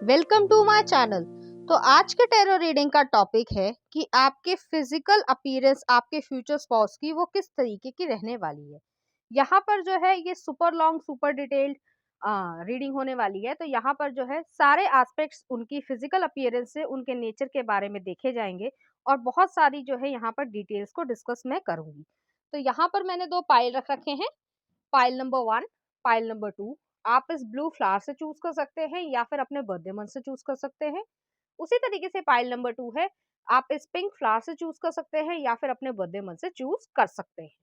Welcome to my channel. तो आज के टैरो रीडिंग का टॉपिक है कि आपके फिजिकल अपीयरेंस आपके फ्यूचर स्पाउस की वो किस तरीके की रहने वाली है। यहाँ पर जो है ये super long super detailed reading होने वाली है। तो यहाँ पर जो है सारे एस्पेक्ट्स उनकी फिजिकल अपीयरेंस से उनके नेचर के बारे में देखे जाएंगे और बहुत सारी जो है यहाँ पर डिटेल्स को डिस्कस मैं करूंगी। तो यहाँ पर मैंने दो पाइल रख रखे हैं, पाइल नंबर 1, पाइल नंबर 2। आप इस ब्लू फ्लावर से चूज कर सकते हैं या फिर अपने बर्थडे मंथ से चूज कर सकते हैं। उसी तरीके से पाइल नंबर 2 है, आप इस पिंक फ्लावर से चूज कर सकते हैं या फिर अपने बर्थडे मंथ से चूज कर सकते हैं।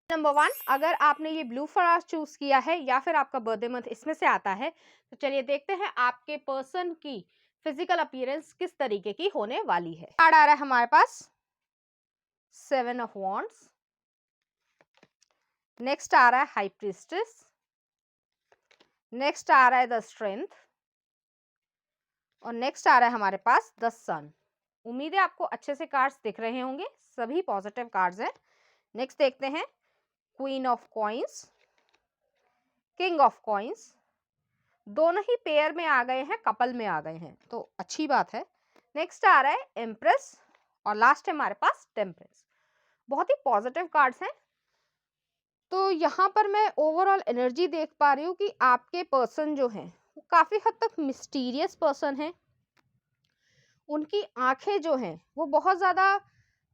नंबर 1, अगर आपने ये ब्लू फ्लावर चूज किया है या फिर आपका बर्थडे मंथ इसमें से आता है, तो चलिए देखते हैं आपके पर्सन की फिजिकल अपीयरेंस किस तरीके की होने वाली है। कार्ड आ रहा है हमारे पास 7 ऑफ वॉन्ड्स, नेक्स्ट आ रहा है हाई प्रीस्टेस, नेक्स्ट आ रहा है द स्ट्रेंथ और नेक्स्ट आ रहा है हमारे पास द सन। उम्मीद है आपको अच्छे से कार्ड्स दिख रहे होंगे, सभी पॉजिटिव कार्ड्स हैं। नेक्स्ट देखते हैं queen of coins, king of coins, दोनों ही पेयर में आ गए हैं, कपल में आ गए हैं, तो अच्छी बात है। नेक्स्ट आ रहा है एम्प्रेस और लास्ट है हमारे पास टेम्परेंस। बहुत ही पॉजिटिव कार्ड्स हैं। तो यहाँ पर मैं ओवरऑल एनर्जी देख पा रही हूँ कि आपके पर्सन जो हैं वो काफी हद तक मिस्टीरियस पर्सन है। उनकी आंखें जो हैं वो बहुत ज़्यादा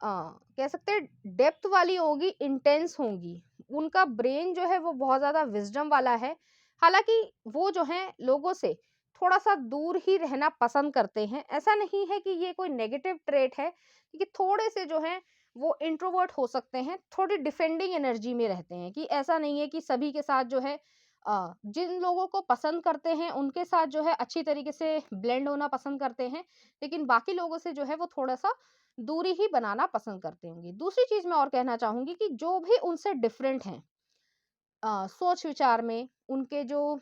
कह सकते हैं डेप्थ वाली होगी, इंटेंस होंगी। उनका ब्रेन जो है वो बहुत ज़्यादा विजडम वाला है। हालांकि वो जो है लोगों से थोड़ा सा दूर ही रहना पसंद करते हैं। ऐसा नहीं है कि ये कोई नेगेटिव ट्रेट है, क्योंकि थोड़े से जो है वो इंट्रोवर्ट हो सकते हैं, थोड़ी डिफेंडिंग एनर्जी में रहते हैं। कि ऐसा नहीं है कि सभी के साथ जो है जिन लोगों को पसंद करते हैं उनके साथ जो है अच्छी तरीके से ब्लेंड होना पसंद करते हैं, लेकिन बाकी लोगों से जो है वो थोड़ा सा दूरी ही बनाना पसंद करते होंगे। दूसरी चीज मैं और कहना चाहूंगी कि जो भी उनसे डिफरेंट हैं सोच विचार में, उनके जो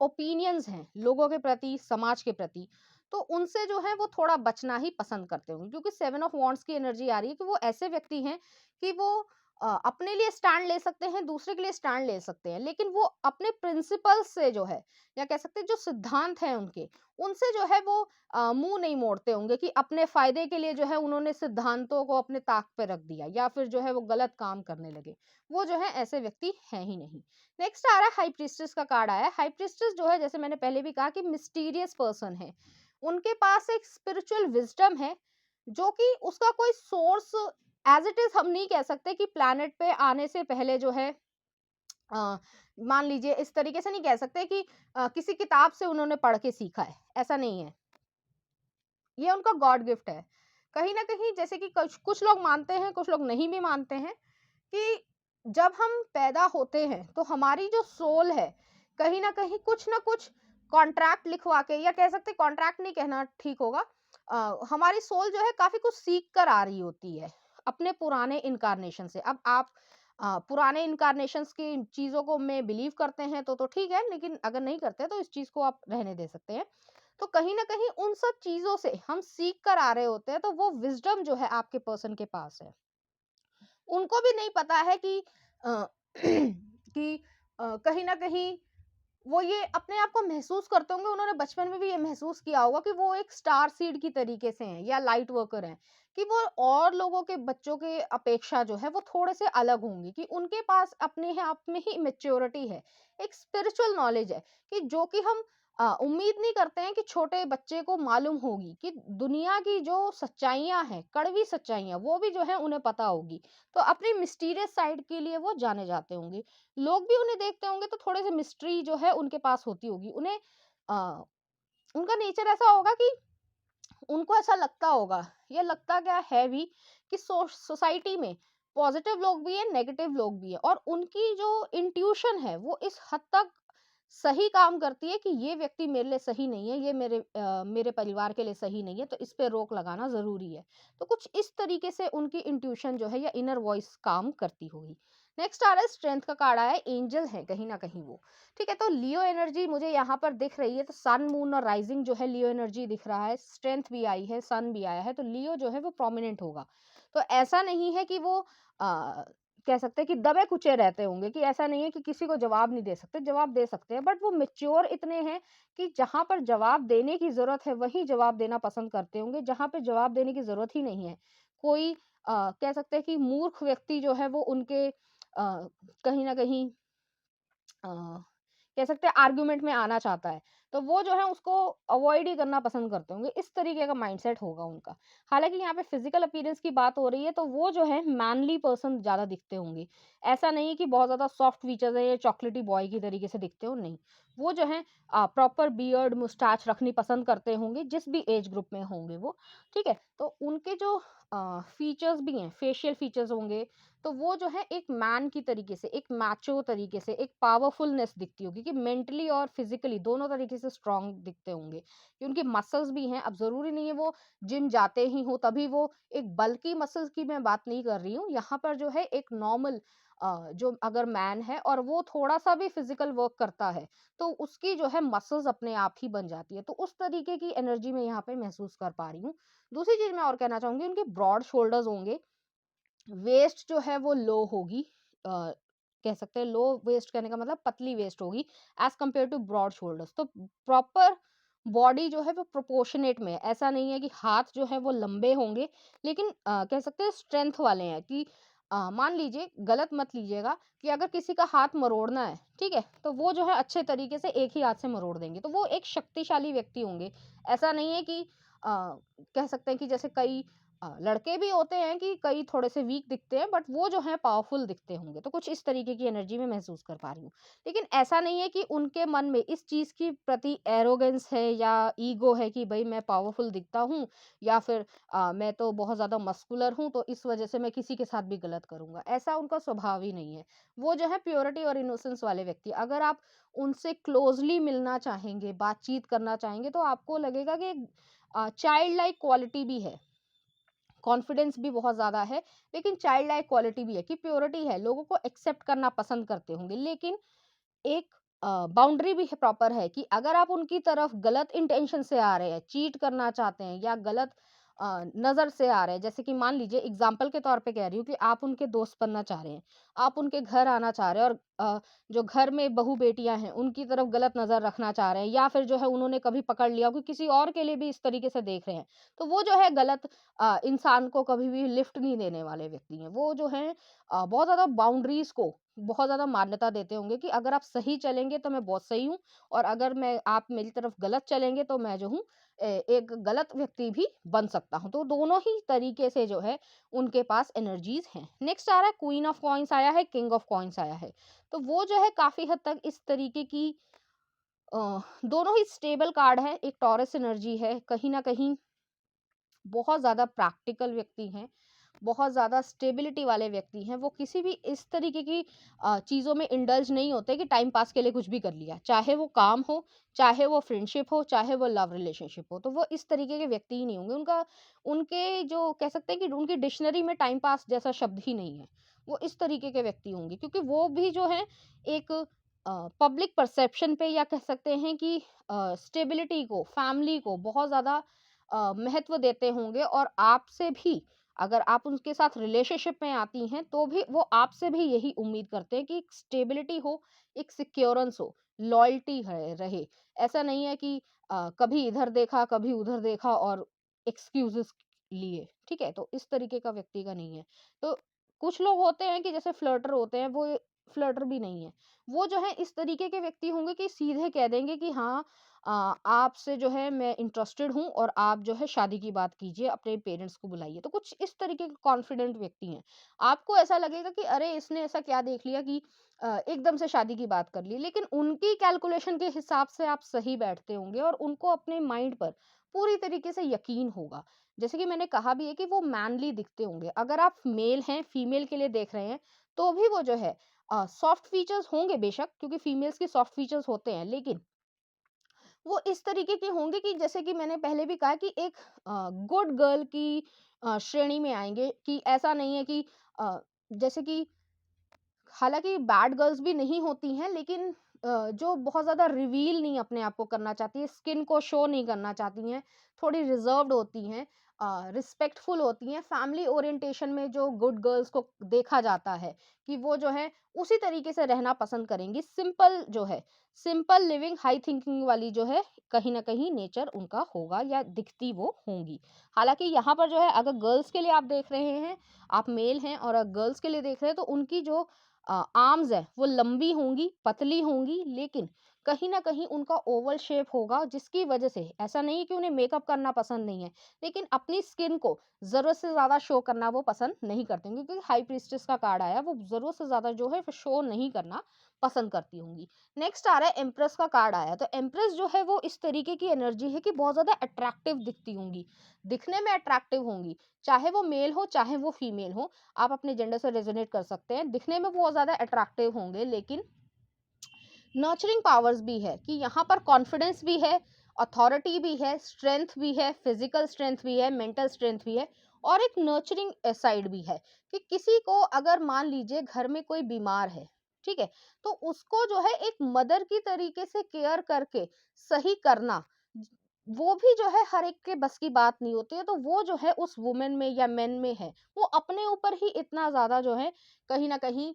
ओपिनियंस हैं लोगों के प्रति, समाज के प्रति, तो उनसे जो है वो थोड़ा बचना ही पसंद करते होंगे। क्योंकि 7 ऑफ वॉन्ड्स की एनर्जी आ रही है कि वो ऐसे व्यक्ति हैं कि वो अपने लिए स्टैंड ले सकते हैं, दूसरे के लिए स्टैंड ले सकते हैं, लेकिन वो अपने प्रिंसिपल्स से जो है, या कह सकते हैं जो सिद्धांत हैं उनके, उनसे जो है वो मुंह नहीं मोड़ते होंगे कि अपने फायदे के लिए जो है उन्होंने सिद्धांतों को अपने ताक पे रख दिया या फिर जो है वो गलत काम करने लगे। वो जो है ऐसे व्यक्ति हैं ही नहीं। नेक्स्ट आ रहा है हाई प्रीस्टेस का कार्ड आया है। हाई प्रीस्टेस जो है, जैसे मैंने पहले भी कहा कि मिस्टीरियस पर्सन है। उनके पास एक स्पिरिचुअल विजडम है जो कि उसका कोई सोर्स एज इट इज हम नहीं कह सकते कि प्लैनेट पे आने से पहले जो है अ, मान लीजिए इस तरीके से नहीं कह सकते कि किसी किताब से उन्होंने पढ़ के सीखा है, ऐसा नहीं है। ये उनका गॉड गिफ्ट है। कहीं ना कहीं जैसे कि कुछ कुछ लोग मानते हैं, कुछ लोग नहीं भी मानते हैं कि जब हम पैदा होते हैं तो हमारी जो सोल है कहीं ना कुछ कॉन्ट्रैक्ट लिखवा के, या कह सकते कॉन्ट्रैक्ट नहीं कहना ठीक होगा, हमारी सोल जो है काफी कुछ सीख कर आ रही होती है अपने पुराने इनकारनेशन से। अब आप पुराने इनकारनेशंस की चीजों को में बिलीव करते हैं तो ठीक है, लेकिन अगर नहीं करते तो इस चीज को आप रहने दे सकते हैं। तो कहीं ना कहीं उन सब चीजों से हम सीख कर आ रहे होते हैं, तो वो विजडम जो है आपके पर्सन के पास है। उनको भी नहीं पता है कि कि कहीं न कहीं वो ये अपने आप को महसूस करते होंगे, उन्होंने बचपन में भी ये महसूस किया होगा कि वो एक स्टार सीड की तरीके से हैं या लाइट वर्कर हैं, कि वो और लोगों के बच्चों के अपेक्षा जो है वो थोड़े से अलग होंगे, कि उनके पास अपने आप में ही मैच्योरिटी है, एक स्पिरिचुअल नॉलेज है, कि जो कि हम उम्मीद नहीं करते हैं कि छोटे बच्चे को मालूम होगी, कि दुनिया की जो सच्चाइयाँ हैं, कड़वी सच्चाइयाँ, वो भी जो है उन्हें पता होगी। तो अपनी मिस्टीरियस साइड के लिए वो जाने जाते होंगे। लोग भी उन्हें देखते होंगे तो थोड़े से मिस्ट्री जो है उनके पास होती होगी। उन्हें अ, उनका नेचर ऐसा होगा कि उनको ऐसा लगता होगा, ये लगता क्या है भी, कि सोसाइटी में पॉजिटिव लोग भी हैं, नेगेटिव लोग भी हैं, और उनकी जो इंट्यूशन है वो इस हद तक सही काम करती है कि ये व्यक्ति मेरे लिए सही नहीं है, ये मेरे परिवार के लिए सही नहीं है, तो इस पे रोक लगाना जरूरी है। तो कुछ इस तरीके से उनकी इंट्यूशन जो है या इनर वॉइस काम करती होगी। नेक्स्ट आ रहा है स्ट्रेंथ का कार्ड आया है, एंजल है कहीं ना कहीं वो। ठीक है, तो लियो एनर्जी मुझे यहाँ पर दिख रही है, तो सन मून और राइजिंग जो है लियो एनर्जी दिख रहा है, स्ट्रेंथ भी आई है, सन भी आया है, तो लियो जो है वो प्रोमिनेंट होगा। तो ऐसा नहीं है कि वो कह सकते हैं कि दबे कुचे रहते होंगे, कि ऐसा नहीं है कि किसी को जवाब नहीं दे सकते, जवाब दे सकते हैं, बट वो मैच्योर इतने हैं कि जहाँ पर जवाब देने की ज़रूरत है, वहीं जवाब देना पसंद करते होंगे, जहाँ पे जवाब देने की ज़रूरत ही नहीं है। कोई कह सकते हैं कि मूर्ख व्यक्ति जो है वो उनके कहीं न कहीं अ, कह सकते हैं आर्गुमेंट में आना चाहता है, तो वो जो है उसको अवॉइड ही करना पसंद करते होंगे, इस तरीके का माइंडसेट होगा उनका। हालाँकि यहाँ पे फिज़िकल अपीयरेंस की बात हो रही है, तो वो जो है मैनली पर्सन ज़्यादा दिखते होंगे। ऐसा नहीं है कि बहुत ज़्यादा सॉफ्ट फीचर्स है या चॉकलेटी बॉय की तरीके से दिखते हो, नहीं। वो जो है प्रॉपर बियर्ड, मुस्टैच रखनी पसंद करते होंगे, जिस भी एज ग्रुप में होंगे वो, ठीक है? तो उनके जो फीचर्स भी हैं, फेशियल फीचर्स होंगे, तो वो जो है एक मैन की तरीके से, एक मैचो तरीके से, एक पावरफुलनेस दिखती होगी कि मेंटली और फिजिकली दोनों तरीके से स्ट्रांग दिखते होंगे, कि उनके मसल्स भी हैं। अब ज़रूरी नहीं है वो जिम जाते ही हो तभी वो, एक बल्की मसल्स की मैं बात नहीं कर रही हूँ। यहाँ पर जो है एक नॉर्मल जो अगर मैन है और वो थोड़ा-सा भी फिजिकल वर्क करता है, तो उसकी जो है मसल्स अपने आप ही बन जाती है। तो उस तरीके की एनर्जी मैं यहाँ पे महसूस कर पा रही हूँ। दूसरी चीज़ मैं और कहना चाहूँगी, उनके ब्रॉड शोल्डर्स होंगे, वेस्ट जो है वो लो होगी, कह सकते हैं लो वेस्ट, कहने का मतलब पतली वेस्ट होगी as compare to broad shoulders. तो प्रॉपर बॉडी जो है वो प्रोपोर्शनेट में है। ऐसा नहीं है कि हाथ जो है वो लंबे होंगे, लेकिन कह सकते हैं स्ट्रेंथ वाले हैं, कि मान लीजिए, गलत मत लीजिएगा, कि अगर किसी का हाथ मरोड़ना है, ठीक है, तो वो जो है अच्छे तरीके से एक ही हाथ से मरोड़ देंगे, तो वो एक शक्तिशाली व्यक्ति होंगे। ऐसा नहीं है कि कह सकते हैं कि जैसे कई लड़के भी होते हैं कि कई थोड़े से वीक दिखते हैं, बट वो जो है पावरफुल दिखते होंगे, तो कुछ इस तरीके की एनर्जी में महसूस कर पा रही हूँ। लेकिन ऐसा नहीं है कि उनके मन में इस चीज की प्रति एरोगेंस है या ईगो है कि भाई मैं पावरफुल दिखता हूँ, या फिर मैं तो बहुत ज्यादा मस्कुलर हूँ, तो इस वजह से मैं किसी के साथ भी गलत करूंगा। ऐसा उनका स्वभाव ही नहीं है। वो जो है प्योरिटी और इनोसेंस वाले व्यक्ति, अगर आप उनसे क्लोजली मिलना चाहेंगे, बातचीत करना चाहेंगे, तो आपको लगेगा कि चाइल्ड लाइक क्वालिटी भी है, कॉन्फिडेंस भी बहुत ज़्यादा है, लेकिन चाइल्ड लाइक क्वालिटी भी है, कि प्योरिटी है, लोगों को एक्सेप्ट करना पसंद करते होंगे। लेकिन एक बाउंड्री भी है, प्रॉपर है, कि अगर आप उनकी तरफ गलत इंटेंशन से आ रहे हैं, चीट करना चाहते हैं या गलत नज़र से आ रहे हैं, जैसे कि मान लीजिए एग्जाम्पल के तौर पे कह रही हूँ, कि आप उनके दोस्त बनना चाह रहे हैं, आप उनके घर आना चाह रहे हैं, और जो घर में बहू बेटियां हैं उनकी तरफ गलत नज़र रखना चाह रहे हैं, या फिर जो है उन्होंने कभी पकड़ लिया कि किसी और के लिए भी इस तरीके से देख रहे हैं, तो वो जो है गलत इंसान को कभी भी लिफ्ट नहीं देने वाले व्यक्ति हैं। वो जो हैं बहुत ज़्यादा बाउंड्रीज को बहुत ज़्यादा मान्यता देते होंगे, कि अगर आप सही चलेंगे तो मैं बहुत सही हूँ, और अगर मैं आप मेरी तरफ गलत चलेंगे तो मैं जो हूँ एक गलत व्यक्ति भी बन सकता हूँ। तो दोनों ही तरीके से जो है उनके पास एनर्जीज हैं। नेक्स्ट आ रहा है क्वीन ऑफ कॉइन्स आया है, किंग ऑफ कॉइन्स आया है। तो वो जो है काफी हद तक इस तरीके की दोनों ही स्टेबल कार्ड है। एक टॉरस एनर्जी है, कहीं ना कहीं बहुत ज़्यादा प्रैक्टिकल व्यक्ति हैं, बहुत ज़्यादा स्टेबिलिटी वाले व्यक्ति हैं। वो किसी भी इस तरीके की चीज़ों में इंडल्ज नहीं होते कि टाइम पास के लिए कुछ भी कर लिया। चाहे वो काम हो, चाहे वो फ्रेंडशिप हो, चाहे वो लव रिलेशनशिप हो। तो वो इस तरीके के व्यक्ति ही नहीं होंगे। उनके जो कह सकते हैं कि उनकी डिक्शनरी में टाइम पास जैसा शब्द ही नहीं है। वो इस तरीके के व्यक्ति होंगे, क्योंकि वो भी जो है एक पब्लिक परसेप्शन पे, या कह सकते हैं कि स्टेबिलिटी को, फैमिली को बहुत ज़्यादा महत्व देते होंगे, और आपसे भी अगर आप उनके साथ रिलेशनशिप में आती हैं, तो भी वो आपसे भी यही उम्मीद करते हैं कि एक स्टेबिलिटी हो, एक सिक्योरेंस हो, लॉयल्टी है रहे। ऐसा नहीं है कि कभी इधर देखा, कभी उधर देखा और एक्सक्यूजेस लिए, ठीक है? तो इस तरीके का व्यक्ति का नहीं है। तो कुछ लोग होते हैं कि जैसे फ्लर्टर होते हैं, वो फ्लर्टर भी नहीं है। वो जो है इस तरीके के व्यक्ति होंगे कि सीधे कह देंगे कि हाँ, आपसे जो है मैं इंटरेस्टेड हूँ, और आप जो है शादी की बात कीजिए, अपने पेरेंट्स को बुलाइए। तो कुछ इस तरीके के कॉन्फिडेंट व्यक्ति हैं। आपको ऐसा लगेगा कि अरे इसने ऐसा क्या देख लिया कि एकदम से शादी की बात कर ली, लेकिन उनकी कैलकुलेशन के हिसाब से आप सही बैठते होंगे, और उनको अपने माइंड पर पूरी तरीके से यकीन होगा। जैसे कि मैंने कहा भी है कि वो मैनली दिखते होंगे। अगर आप मेल हैं, फीमेल के लिए देख रहे हैं, तो भी वो जो है सॉफ्ट फीचर्स होंगे बेशक, क्योंकि फीमेल्स के सॉफ्ट फीचर्स होते हैं, लेकिन वो इस तरीके के होंगे कि जैसे कि मैंने पहले भी कहा कि एक गुड गर्ल की श्रेणी में आएँगे, कि ऐसा नहीं है कि जैसे कि हालाँकि बैड गर्ल्स भी नहीं होती हैं, लेकिन जो बहुत ज़्यादा रिवील नहीं अपने आप को करना चाहती है, स्किन को शो नहीं करना चाहती हैं, थोड़ी रिज़र्व्ड होती हैं। रिस्पेक्टफुल होती हैं, फैमिली ओरिएंटेशन में जो गुड गर्ल्स को देखा जाता है कि वो जो है उसी तरीके से रहना पसंद करेंगी। सिंपल जो है, सिंपल लिविंग, हाई थिंकिंग वाली जो है, कहीं न कहीं नेचर उनका होगा या दिखती वो होंगी। हालाँकि यहाँ पर जो है अगर गर्ल्स के लिए आप देख रहे हैं, आप मेल हैं और अगर गर्ल्स के लिए देख रहे हैं तो उनकी जो आर्म्स हैं वो लंबी होंगी, पतली होंगी, लेकिन कहीं न कहीं उनका ओवल शेप होगा, जिसकी वजह से ऐसा नहीं है कि उन्हें मेकअप करना पसंद नहीं है, लेकिन अपनी स्किन को ज़रूरत से ज़्यादा शो करना वो पसंद नहीं करती होंगी, क्योंकि हाई प्रीस्टेस का कार्ड आया, वो ज़रूरत से ज़्यादा जो है वो शो नहीं करना पसंद करती होंगी। नेक्स्ट आ रहा है एम्प्रेस का कार्ड आया, तो एम्प्रेस जो है वो इस तरीके की एनर्जी है कि बहुत ज़्यादा अट्रैक्टिव दिखती होंगी, दिखने में अट्रैक्टिव होंगी, चाहे वो मेल हो चाहे वो फीमेल हो। आप अपने जेंडर से रेजोनेट कर सकते हैं, दिखने में बहुत ज़्यादा अट्रैक्टिव होंगे, लेकिन नर्चरिंग पावर्स भी है कि यहाँ पर कॉन्फिडेंस भी है, अथॉरिटी भी है, स्ट्रेंथ भी है, फिजिकल स्ट्रेंथ भी है, मेंटल स्ट्रेंथ भी है, और एक नर्चरिंग साइड भी है कि किसी को अगर मान लीजिए घर में कोई बीमार है, ठीक है, तो उसको जो है एक मदर की तरीके से केयर करके सही करना, वो भी जो है हर एक के बस की बात नहीं होती है। तो वो जो है उस वुमेन में या मेन में है, वो अपने ऊपर ही इतना ज्यादा जो है कहीं ना कहीं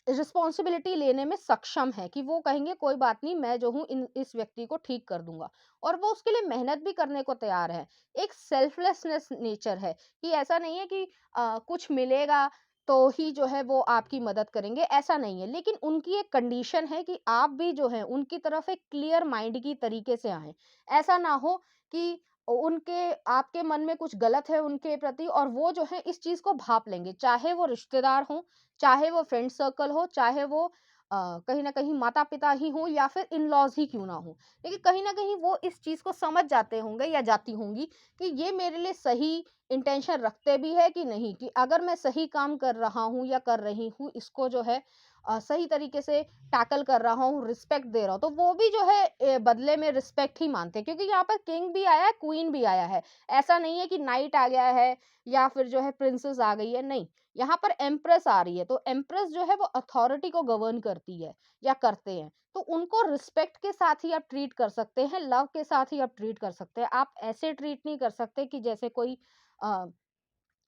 रिस्पॉन्सिबिलिटी लेने में सक्षम है कि वो कहेंगे कोई बात नहीं, मैं जो हूँ इन इस व्यक्ति को ठीक कर दूंगा, और वो उसके लिए मेहनत भी करने को तैयार है। एक सेल्फलेसनेस नेचर है कि ऐसा नहीं है कि कुछ मिलेगा तो ही जो है वो आपकी मदद करेंगे, ऐसा नहीं है, लेकिन उनकी एक कंडीशन है कि आप भी जो है उनकी तरफ एक क्लियर माइंड की तरीके से आए। ऐसा ना हो कि उनके आपके मन में कुछ गलत है उनके प्रति और वो जो है इस चीज को भाप लेंगे, चाहे वो रिश्तेदार हो, चाहे वो फ्रेंड सर्कल हो, चाहे वो कहीं न कहीं माता-पिता ही हों या फिर इन-लॉज़ ही क्यों ना हों। लेकिन कहीं न कहीं वो इस चीज़ को समझ जाते होंगे या जाती होंगी कि ये मेरे लिए सही इंटेंशन रखते भी है कि नहीं, कि अगर मैं सही काम कर रहा हूँ या कर रही हूँ, इसको जो है सही तरीके से टैकल कर रहा हूँ, रिस्पेक्ट दे रहा हूँ, तो वो भी जो है बदले में रिस्पेक्ट ही मानते हैं, क्योंकि यहाँ पर किंग भी आया है, क्वीन भी आया है। ऐसा नहीं है कि नाइट आ गया है या फिर जो है प्रिंसेस आ गई है, नहीं। यहाँ पर एम्प्रेस आ रही है, तो एम्प्रेस जो है वो अथॉरिटी को गवर्न करती है या करते हैं, तो उनको रिस्पेक्ट के साथ ही आप ट्रीट कर सकते हैं, लव के साथ ही आप ट्रीट कर सकते हैं। आप ऐसे ट्रीट नहीं कर सकते कि जैसे कोई अ,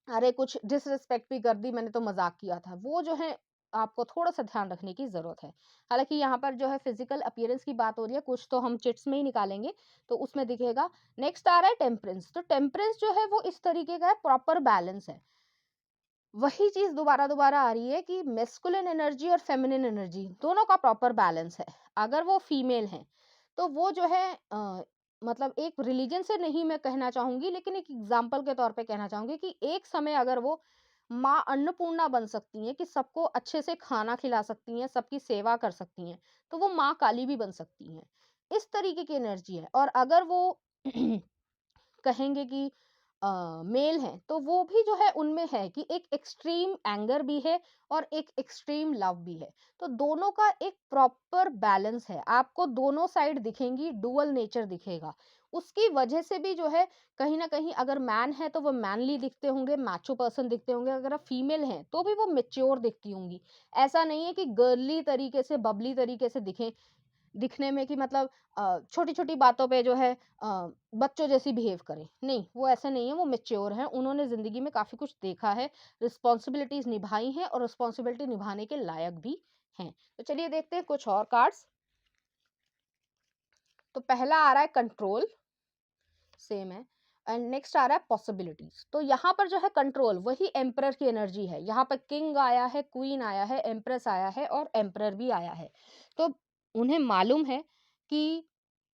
अरे कुछ डिसरिस्पेक्ट भी कर दी, मैंने तो मजाक किया था, वो जो है आपको थोड़ा सा ध्यान रखने की जरूरत है। हालांकि यहाँ पर जो है फिजिकल अपीयरेंस की बात हो रही है, कुछ तो हम चिट्स में ही निकालेंगे तो उसमें दिखेगा। नेक्स्ट आ रहा है टेम्परेंस, तो टेम्परेंस जो है वो इस तरीके का है, प्रॉपर बैलेंस है। वही चीज़ दोबारा-दोबारा आ रही है कि मैस्कुलिन एनर्जी और फेमिनिन एनर्जी दोनों का प्रॉपर बैलेंस है। अगर वो फीमेल हैं, तो वो जो है मतलब एक रिलीजन से नहीं मैं कहना चाहूँगी, लेकिन एक एग्ज़ाम्पल के तौर पे कहना चाहूँगी कि एक समय अगर वो माँ अन्नपूर्णा बन सकती हैं कि सबको अच्छे से खाना खिला सकती हैं, सबकी सेवा कर सकती हैं, तो वो माँ काली भी बन सकती हैं। इस तरीके की एनर्जी है, और अगर वो कहेंगे कि मेल हैं, तो वो भी जो है उनमें है कि एक एक्सट्रीम एंगर भी है और एक एक्सट्रीम लव भी है। तो दोनों का एक प्रॉपर बैलेंस है, आपको दोनों साइड दिखेंगी, डुअल नेचर दिखेगा। उसकी वजह से भी जो है कहीं ना कहीं अगर मैन है तो वो मैनली दिखते होंगे, मैचो पर्सन दिखते होंगे, अगर आप फीमेल हैं तो भी वो मेच्योर दिखती होंगी। ऐसा नहीं है कि गर्ली तरीके से, बबली तरीके से दिखें, दिखने में कि मतलब छोटी-छोटी बातों पे जो है बच्चों जैसी बिहेव करें। नहीं, वो ऐसे नहीं है, वो मैच्योर हैं, उन्होंने ज़िंदगी में काफ़ी कुछ देखा है, रिस्पॉन्सिबिलिटीज़ निभाई हैं और रिस्पॉन्सिबिलिटी निभाने के लायक भी हैं। तो चलिए देखते हैं कुछ और कार्ड्स। तो पहला आ रहा है कंट्रोल, सेम है, एंड नेक्स्ट आ रहा है पॉसिबिलिटीज़। तो यहाँ पर जो है कंट्रोल, वही एम्परर की एनर्जी है। यहाँ पर किंग आया है, क्वीन आया है, एम्प्रेस आया है और एम्परर भी आया है। तो उन्हें मालूम है कि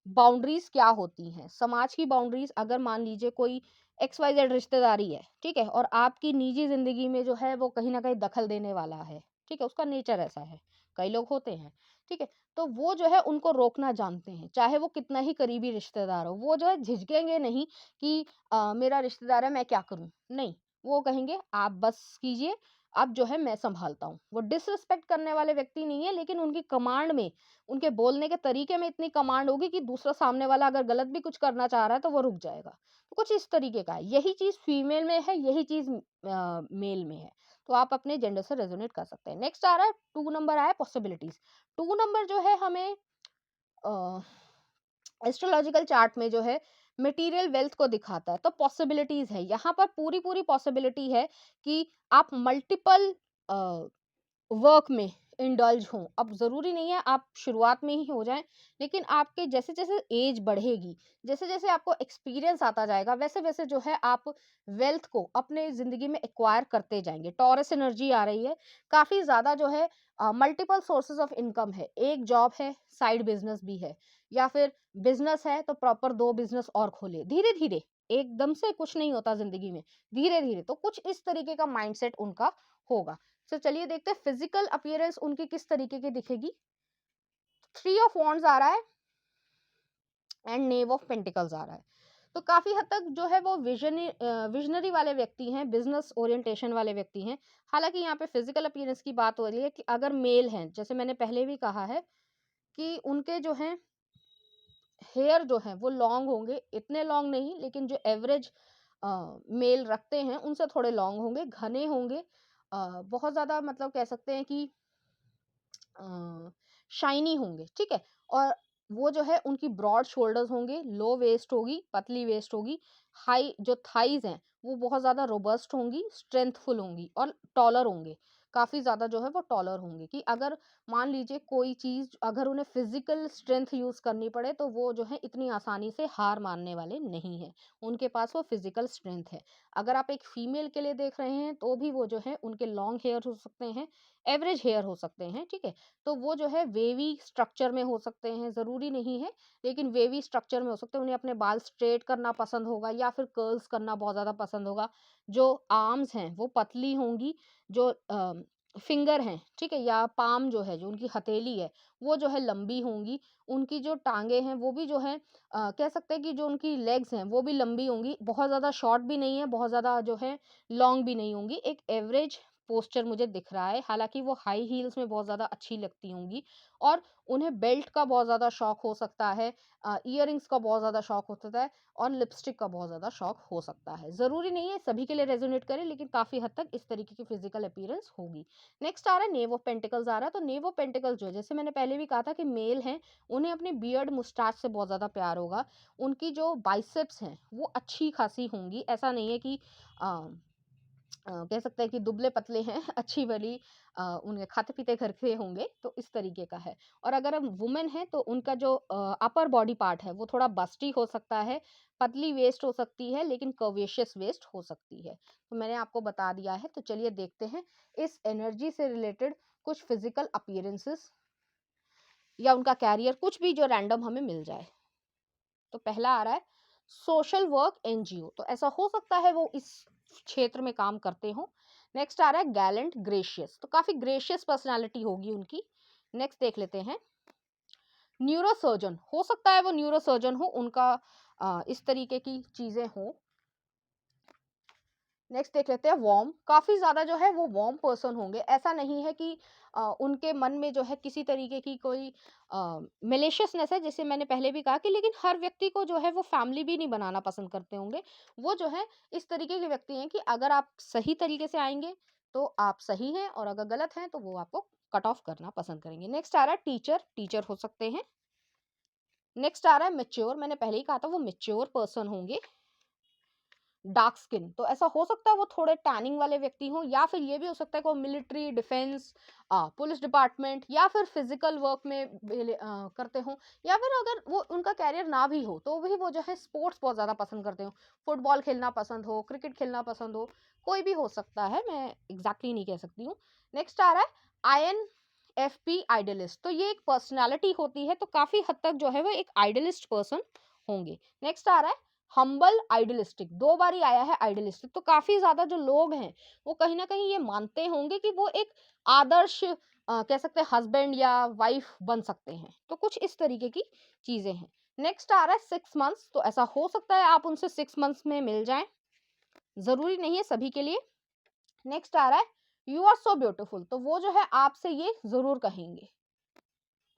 बाउंड्रीज क्या होती हैं, समाज की बाउंड्रीज। अगर मान लीजिए कोई एक्स वाई जेड रिश्तेदारी है, ठीक है, और आपकी निजी जिंदगी में जो है वो कहीं ना कहीं दखल देने वाला है, ठीक है, उसका नेचर ऐसा है, कई लोग होते हैं, ठीक है, तो वो जो है उनको रोकना जानते हैं, चाहे वो कितना ही करीबी रिश्तेदार हो, वो जो है झिझकेंगे नहीं कि मेरा रिश्तेदार है मैं क्या करूं, नहीं, वो कहेंगे आप बस कीजिए, अब जो है मैं संभालता हूँ। वो डिसरिस्पेक्ट करने वाले व्यक्ति नहीं है, लेकिन उनकी कमांड में, उनके बोलने के तरीके में इतनी कमांड होगी कि दूसरा सामने वाला अगर गलत भी कुछ करना चाह रहा है तो वो रुक जाएगा। तो कुछ इस तरीके का है, यही चीज फीमेल में है, यही चीज मेल में है। तो आप अपने जेंडर से रेजोनेट कर सकते हैं। नेक्स्ट आ रहा है 2 नंबर, आया पॉसिबिलिटीज। 2 नंबर जो है हमें एस्ट्रोलॉजिकल चार्ट में जो है मटेरियल वेल्थ को दिखाता है, तो पॉसिबिलिटीज है यहाँ पर, पूरी पूरी पॉसिबिलिटी है कि आप मल्टीपल वर्क में इंडल्ज हों। अब ज़रूरी नहीं है आप शुरुआत में ही हो जाएँ, लेकिन आपके जैसे-जैसे एज बढ़ेगी, जैसे-जैसे आपको एक्सपीरियंस आता जाएगा, वैसे-वैसे जो है आप वेल्थ को अपने ज़िंदगी में एक्वायर करते जाएँगे। टॉरस एनर्जी आ रही है, काफ़ी ज़्यादा जो है मल्टीपल सोर्सेज़ ऑफ इनकम है। एक जॉब है, साइड बिज़नेस भी है, या फिर बिज़नेस है तो प्रॉपर 2 बिज़नेस और खोले। धीरे-धीरे, एकदम से कुछ नहीं होता ज़िंदगी में, धीरे-धीरे। तो कुछ इस तरीके का माइंडसेट उनका होगा। तो चलिए देखते हैं फिजिकल अपीयरेंस उनकी किस तरीके की दिखेगी। 3 ऑफ वॉन्ड्स आ रहा है एंड नेव ऑफ पेंटिकल्स आ रहा है। तो काफी हद तक जो है वो विजनरी वाले व्यक्ति हैं, बिजनेस ओरिएंटेशन वाले व्यक्ति हैं। हालांकि यहाँ पे फिजिकल अपीयरेंस की बात हो रही है कि अगर मेल हैं, जैसे मैंने पहले भी कहा है कि उनके जो हैं हेयर जो है वो लॉन्ग होंगे, इतने लॉन्ग नहीं, लेकिन जो एवरेज मेल रखते हैं उनसे थोड़े लॉन्ग होंगे, घने होंगे, बहुत ज्यादा मतलब कह सकते हैं कि शाइनी होंगे, ठीक है। और वो जो है उनकी ब्रॉड शोल्डर्स होंगे, लो वेस्ट होगी, पतली वेस्ट होगी, हाई जो थाइज हैं वो बहुत ज़्यादा रोबस्ट होंगी, स्ट्रेंथफुल होंगी और टॉलर होंगे। काफ़ी ज़्यादा जो है वो टॉलर होंगे कि अगर मान लीजिए कोई चीज़ अगर उन्हें फिजिकल स्ट्रेंथ यूज़ करनी पड़े तो वो जो है इतनी आसानी से हार मानने वाले नहीं हैं। उनके पास वो फिजिकल स्ट्रेंथ है। अगर आप एक फीमेल के लिए देख रहे हैं तो भी वो जो है उनके लॉन्ग हेयर हो सकते हैं, एवरेज हेयर हो सकते हैं, ठीक है। तो वो जो है वेवी स्ट्रक्चर में हो सकते हैं, ज़रूरी नहीं है, लेकिन वेवी स्ट्रक्चर में हो सकते हैं। उन्हें अपने बाल स्ट्रेट करना पसंद होगा या फिर कर्ल्स करना बहुत ज़्यादा पसंद होगा। जो आर्म्स हैं वो पतली होंगी, जो फिंगर हैं, ठीक है, या पाम जो है, जो उनकी हथेली है, वो जो है लंबी होंगी। उनकी जो टाँगें हैं वो भी जो है कह सकते हैं कि जो उनकी लेग्स हैं वो भी लंबी होंगी, बहुत ज़्यादा शॉर्ट भी नहीं है, बहुत ज़्यादा जो है लॉन्ग भी नहीं होंगी। एक एवरेज पोस्चर मुझे दिख रहा है। हालाँकि वो हाई हील्स में बहुत ज़्यादा अच्छी लगती होंगी और उन्हें बेल्ट का बहुत ज़्यादा शौक हो सकता है, इयररिंग्स का बहुत ज़्यादा शौक हो सकता है और लिपस्टिक का बहुत ज़्यादा शौक हो सकता है। ज़रूरी नहीं है सभी के लिए रेज़ोनेट करे, लेकिन काफ़ी हद तक इस तरीके की फिज़िकल अपीयरेंस होगी। नेक्स्ट आ रहा है नेव ऑफ पेंटिकल्स आ रहा है। तो नेव ऑफ पेंटिकल्स जो है, जैसे मैंने पहले भी कहा था कि मेल हैं, उन्हें अपने बियर्ड मुस्टाच से बहुत ज़्यादा प्यार होगा। उनकी जो बाइसेप्स हैं वो अच्छी खासी होंगी। ऐसा नहीं है कि अ कह सकते हैं कि दुबले-पतले हैं, अच्छी वाली उनके खाते-पीते घर के होंगे, तो इस तरीके का है। और अगर हम वुमेन हैं तो उनका जो अपर बॉडी पार्ट है वो थोड़ा बस्टी हो सकता है, पतली वेस्ट हो सकती है, लेकिन कर्वेशियस वेस्ट हो सकती है। तो मैंने आपको बता दिया है, तो चलिए देखते हैं इस एनर्जी से रिलेटेड कुछ फिजिकल अपीयरेंसेस या उनका कैरियर, कुछ भी जो रैंडम हमें मिल जाए। तो पहला आ रहा है सोशल वर्क एनजीओ, तो ऐसा हो सकता है वो इस क्षेत्र में काम करते हो। नेक्स्ट आ रहा है गैलेंट ग्रेशियस, तो काफी ग्रेशियस पर्सनालिटी होगी उनकी। नेक्स्ट देख लेते हैं न्यूरोसर्जन, हो सकता है वो न्यूरोसर्जन हो, उनका इस तरीके की चीजें हो। नेक्स्ट देख लेते हैं वार्म, काफ़ी ज़्यादा जो है वो वार्म पर्सन होंगे। ऐसा नहीं है कि उनके मन में जो है किसी तरीके की कोई मैलिशियसनेस है, जैसे मैंने पहले भी कहा कि लेकिन हर व्यक्ति को जो है वो फैमिली भी नहीं बनाना पसंद करते होंगे। वो जो है इस तरीके के व्यक्ति हैं कि अगर आप सही तरीके से आएँगे तो आप सही हैं और अगर गलत हैं तो वो आपको कट ऑफ करना पसंद करेंगे। नेक्स्ट आ रहा है टीचर, टीचर हो सकते हैं। नेक्स्ट आ रहा है मैच्योर, मैंने पहले ही कहा था वो मैच्योर पर्सन होंगे। डार्क स्किन, तो ऐसा हो सकता है वो थोड़े टैनिंग वाले व्यक्ति हों, या फिर ये भी हो सकता है कि वो मिलिट्री, डिफेंस, पुलिस डिपार्टमेंट या फिर फिजिकल वर्क में करते हों, या फिर अगर वो उनका कैरियर ना भी हो तो भी वो जो है स्पोर्ट्स बहुत ज़्यादा पसंद करते हो, फुटबॉल खेलना पसंद हो, क्रिकेट खेलना पसंद हो, कोई भी हो सकता है, मैं एग्जैक्टली नहीं कह सकती हूँ। नेक्स्ट आ रहा है INFP आइडलिस्ट, तो ये एक पर्सनैलिटी होती है, तो काफ़ी हद तक जो है वो एक आइडलिस्ट पर्सन होंगे। नेक्स्ट आ रहा है हम्बल आइडियलिस्टिक, 2 बार ही आया है आइडियलिस्टिक, तो काफ़ी ज़्यादा जो लोग हैं, वो कहीं न कहीं ये मानते होंगे कि वो एक आदर्श कह सकते हैं हस्बैंड या वाइफ बन सकते हैं। तो कुछ इस तरीके की चीज़ें हैं। नेक्स्ट आ रहा है 6 मंथ्स, तो ऐसा हो सकता है आप उनसे 6 मंथ्स में मिल जाएँ, ज़रूरी नहीं है सभी के लिए। नेक्स्ट आ रहा है यू आर सो ब्यूटीफुल, तो वो जो है आपसे ये ज़रूर कहेंगे।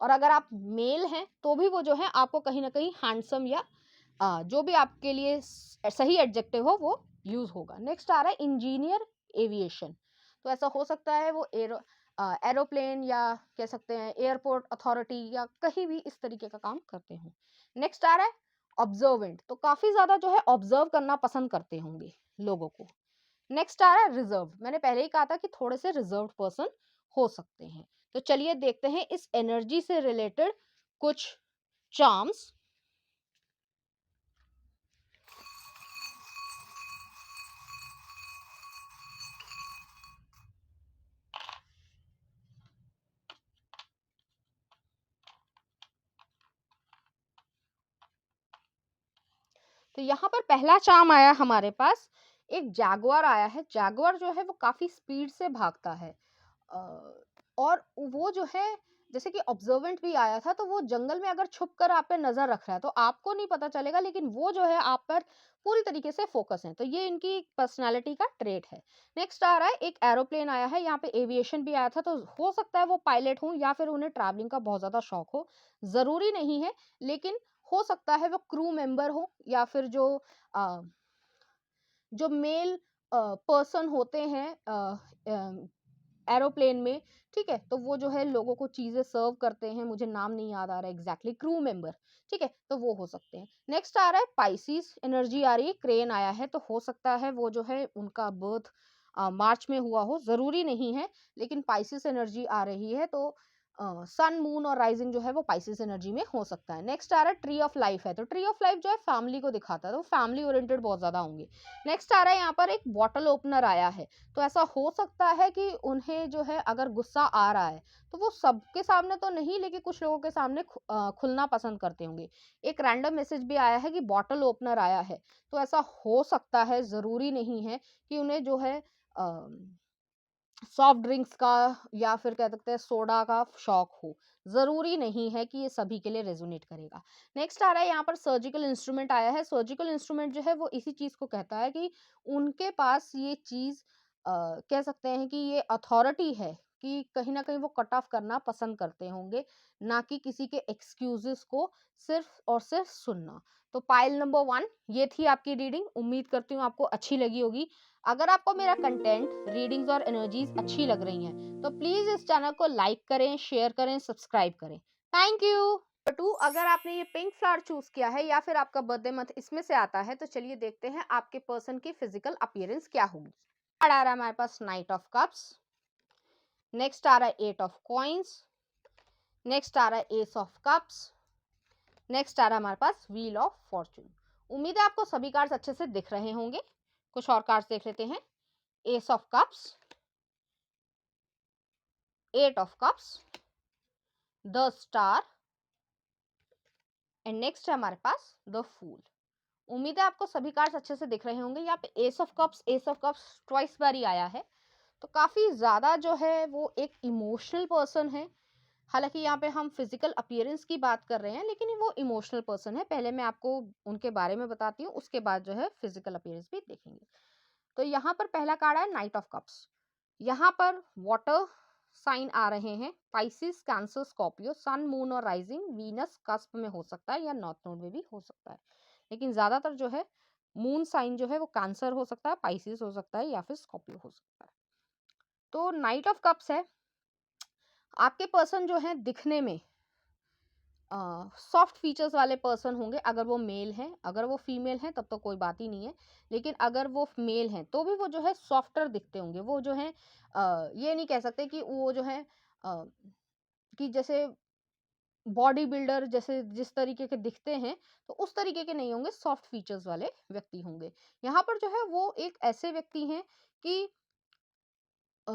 और अगर आप मेल हैं तो भी वो जो है आपको कहीं न कहीं हैंडसम या जो भी आपके लिए सही एडजेक्टिव हो वो यूज़ होगा। नेक्स्ट आ रहा है इंजीनियर एविएशन, तो ऐसा हो सकता है वो एरोप्लेन या कह सकते हैं एयरपोर्ट अथॉरिटी या कहीं भी इस तरीके का काम करते हों। नेक्स्ट आ रहा है ऑब्जर्वेंट, तो काफी ज्यादा जो है ऑब्जर्व करना पसंद करते होंगे लोगों को। नेक्स्ट आ रहा है रिजर्व, मैंने पहले ही कहा था कि थोड़े से रिजर्व पर्सन हो सकते हैं। तो चलिए देखते हैं इस एनर्जी से रिलेटेड कुछ चार्म्स। तो यहाँ पर पहला चार्म आया हमारे पास, एक जैगुआर आया है। जैगुआर जो है वो काफी स्पीड से भागता है, और वो जो है जैसे कि ऑब्जर्वेंट भी आया था, तो वो जंगल में अगर छुप कर आप पे नजर रख रहा है तो आपको नहीं पता चलेगा, लेकिन वो जो है आप पर पूरी तरीके से फोकस है। तो ये इनकी पर्सनालिटी का ट्रेट है। नेक्स्ट आ रहा है एक एरोप्लेन आया है, यहाँ पे एविएशन भी आया था, तो हो सकता है वो पायलट हो या फिर उन्हें ट्रैवलिंग का बहुत ज्यादा शौक हो, जरूरी नहीं है, लेकिन हो सकता है वो क्रू मेंबर हो, या फिर जो मेल पर्सन होते हैं एरोप्लेन में, ठीक है, तो वो जो है लोगों को चीजें सर्व करते हैं, मुझे नाम नहीं याद आ रहा है एग्जैक्टली, क्रू मेंबर, ठीक है, तो वो हो सकते हैं। नेक्स्ट आ रहा है पाइसिस एनर्जी आ रही है, क्रेन आया है, तो हो सकता है वो जो है उनका बर्थ मार्च में हुआ हो, जरूरी नहीं है, लेकिन पाइसिस एनर्जी आ रही है, तो सन मून और राइजिंग जो है वो पाइसिस एनर्जी में हो सकता है। नेक्स्ट आ रहा है ट्री ऑफ लाइफ है, तो ट्री ऑफ लाइफ जो है फैमिली को दिखाता है, तो फैमिली ओरिएंटेड बहुत ज्यादा होंगे। नेक्स्ट आ रहा है यहाँ पर एक बॉटल ओपनर आया है, तो ऐसा हो सकता है कि उन्हें जो है अगर गुस्सा आ रहा है तो वो सबके सामने तो नहीं, लेकिन कुछ लोगों के सामने खुलना पसंद करते होंगे। एक रैंडम मैसेज भी आया है कि बॉटल ओपनर आया है, तो ऐसा हो सकता है, जरूरी नहीं है कि उन्हें जो है सॉफ्ट ड्रिंक्स का या फिर कह सकते हैं सोडा का शौक हो, जरूरी नहीं है कि ये सभी के लिए रेजोनेट करेगा। नेक्स्ट आ रहा है यहाँ पर सर्जिकल इंस्ट्रूमेंट आया है। सर्जिकल इंस्ट्रूमेंट जो है वो इसी चीज को कहता है कि उनके पास ये चीज कह सकते हैं कि ये अथॉरिटी है कि कहीं ना कहीं वो कट ऑफ करना पसंद करते होंगे, ना कि किसी के एक्सक्यूजेस को सिर्फ और सिर्फ सुनना। तो पाइल नंबर 1 ये थी आपकी रीडिंग, उम्मीद करती हूँ आपको अच्छी लगी होगी। अगर आपको मेरा कंटेंट, रीडिंग्स और एनर्जीज अच्छी लग रही हैं तो प्लीज इस चैनल को लाइक करें, शेयर करें, सब्सक्राइब करें। Thank you. टू, अगर आपने ये पिंक फ्लावर चूज किया है या फिर आपका बर्थडे मंथ इसमें से आता है, तो चलिए देखते हैं आपके पर्सन की फिजिकल अपीयरेंस क्या होगी। कार्ड आ रहा है हमारे पास नाइट ऑफ कप्स, नेक्स्ट आ रहा है एट ऑफ कॉइंस, नेक्स्ट आ रहा है एस ऑफ कप्स, नेक्स्ट आ रहा है हमारे पास व्हील ऑफ फॉर्चून। उम्मीद है आपको सभी कार्ड्स अच्छे से दिख रहे होंगे। कुछ और कार्ड्स देख लेते हैं। Ace of cups, eight of cups, the star, and next है हमारे पास द फूल। उम्मीद है आपको सभी कार्ड्स अच्छे से दिख रहे होंगे। यहाँ पे एस ऑफ कप्स ट्वाइस बार ही आया है, तो काफी ज्यादा जो है वो एक इमोशनल पर्सन है। हालांकि यहाँ पे हम फिजिकल अपीयरेंस की बात कर रहे हैं, लेकिन वो इमोशनल पर्सन है। पहले मैं आपको उनके बारे में बताती हूँ, उसके बाद जो है फिजिकल अपीयरेंस भी देखेंगे। तो यहाँ पर पहला कार्ड है नाइट ऑफ कप्स। यहाँ पर वाटर साइन आ रहे हैं, पाइसिस, कैंसर, स्कॉर्पियो, सन, मून और राइजिंग वीनस कस्प में हो सकता है या नॉर्थ नोड में भी हो सकता है, लेकिन ज्यादातर जो है मून साइन जो है वो कैंसर हो सकता है, पाइसिस हो सकता है या फिर स्कॉर्पियो हो सकता है। तो नाइट ऑफ कप्स है, आपके पर्सन जो है दिखने में सॉफ्ट फीचर्स वाले पर्सन होंगे, अगर वो मेल हैं। अगर वो फीमेल हैं तब तो कोई बात ही नहीं है, लेकिन अगर वो मेल हैं तो भी वो जो है सॉफ्टर दिखते होंगे। वो जो है ये नहीं कह सकते कि वो जो है कि जैसे बॉडी बिल्डर जैसे जिस तरीके के दिखते हैं, तो उस तरीके के नहीं होंगे, सॉफ्ट फीचर्स वाले व्यक्ति होंगे। यहाँ पर जो है वो एक ऐसे व्यक्ति हैं कि अ,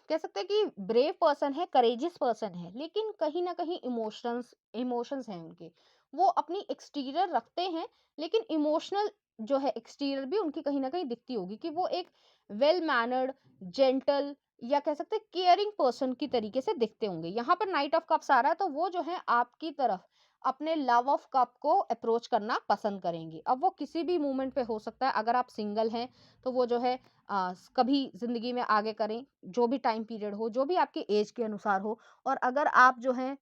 कह सकते हैं कि ब्रेव पर्सन है, करेजियस पर्सन है, लेकिन कहीं ना कहीं इमोशंस इमोशंस हैं उनके। वो अपनी एक्सटीरियर रखते हैं, लेकिन इमोशनल जो है एक्सटीरियर भी उनकी कहीं ना कहीं दिखती होगी कि वो एक वेल मैनर्ड, जेंटल या कह सकते हैं केयरिंग पर्सन की तरीके से दिखते होंगे। यहाँ पर नाइट ऑफ कप्स आ रहा है, तो वो जो है आपकी तरफ अपने लव ऑफ कप को अप्रोच करना पसंद करेंगे। अब वो किसी भी मोमेंट पे हो सकता है। अगर आप सिंगल हैं तो वो जो है कभी जिंदगी में आगे करें, जो भी टाइम पीरियड हो, जो भी आपके एज के अनुसार हो। और अगर आप जो है